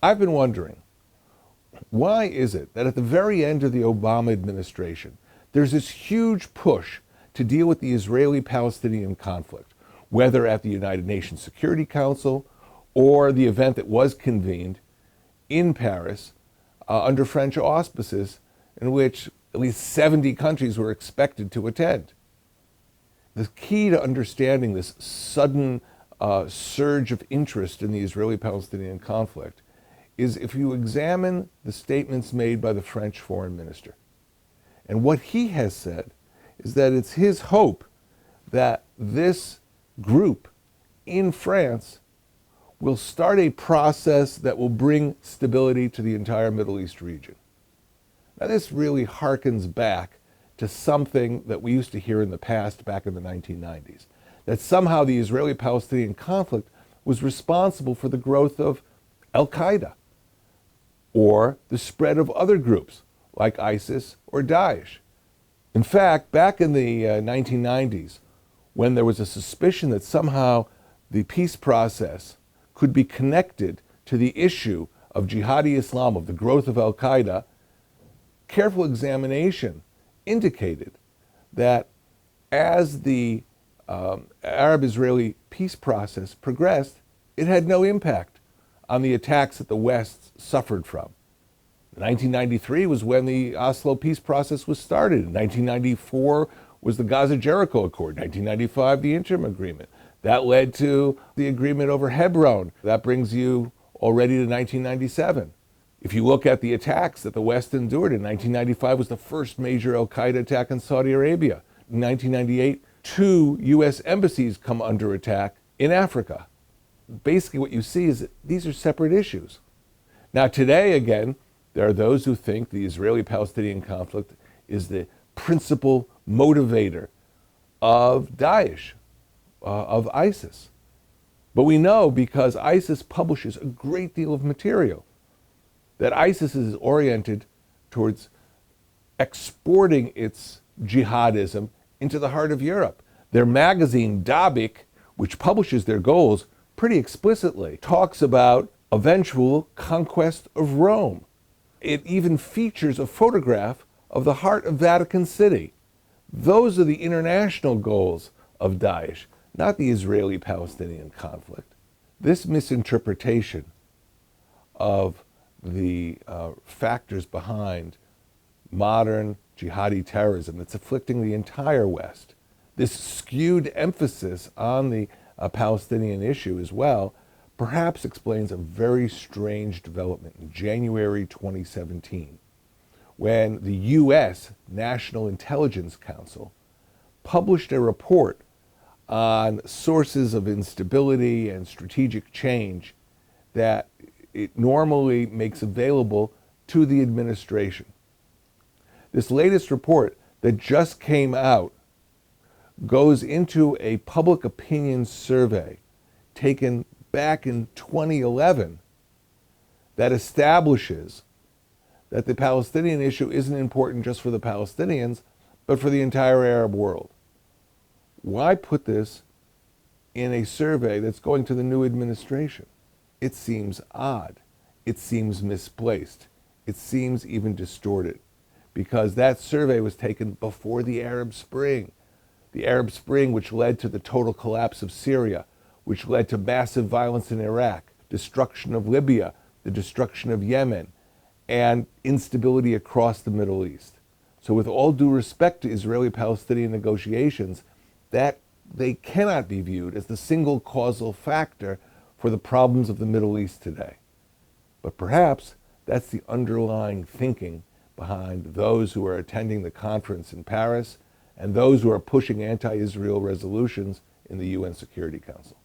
I've been wondering, why is it that at the very end of the Obama administration, there's this huge push to deal with the Israeli-Palestinian conflict, whether at the United Nations Security Council or the event that was convened in Paris under French auspices, in which at least 70 countries were expected to attend. The key to understanding this sudden surge of interest in the Israeli-Palestinian conflict is if you examine the statements made by the French foreign minister. And what he has said is that it's his hope that this group in France will start a process that will bring stability to the entire Middle East region. Now, this really harkens back to something that we used to hear in the past, back in the 1990s, that somehow the Israeli-Palestinian conflict was responsible for the growth of Al-Qaeda or the spread of other groups like ISIS or Daesh. In fact, back in the 1990s, when there was a suspicion that somehow the peace process could be connected to the issue of jihadi Islam, of the growth of Al-Qaeda, careful examination indicated that as the Arab-Israeli peace process progressed, it had no impact on the attacks that the West suffered from. 1993 was when the Oslo peace process was started. In 1994 was the Gaza-Jericho Accord. 1995, the interim agreement. That led to the agreement over Hebron. That brings you already to 1997. If you look at the attacks that the West endured, in 1995 was the first major Al-Qaeda attack in Saudi Arabia. In 1998, 2 U.S. embassies come under attack in Africa. Basically what you see is that these are separate issues. Now today, again, there are those who think the Israeli-Palestinian conflict is the principal motivator of Daesh, of ISIS. But we know, because ISIS publishes a great deal of material, that ISIS is oriented towards exporting its jihadism into the heart of Europe. Their magazine, Dabik, which publishes their goals pretty explicitly, talks about eventual conquest of Rome. It even features a photograph of the heart of Vatican City. Those are the international goals of Daesh, not the Israeli-Palestinian conflict. This misinterpretation of the factors behind modern jihadi terrorism that's afflicting the entire West, this skewed emphasis on the Palestinian issue as well, perhaps explains a very strange development in January 2017, when the U.S. National Intelligence Council published a report on sources of instability and strategic change that it normally makes available to the administration. This latest report that just came out goes into a public opinion survey taken back in 2011 that establishes that the Palestinian issue isn't important just for the Palestinians, but for the entire Arab world. Why put this in a survey that's going to the new administration? It seems odd. It seems misplaced. It seems even distorted, because that survey was taken before the Arab Spring. The Arab Spring, which led to the total collapse of Syria, which led to massive violence in Iraq, destruction of Libya, the destruction of Yemen, and instability across the Middle East. So with all due respect to Israeli-Palestinian negotiations, that they cannot be viewed as the single causal factor for the problems of the Middle East today. But perhaps that's the underlying thinking behind those who are attending the conference in Paris and those who are pushing anti-Israel resolutions in the UN Security Council.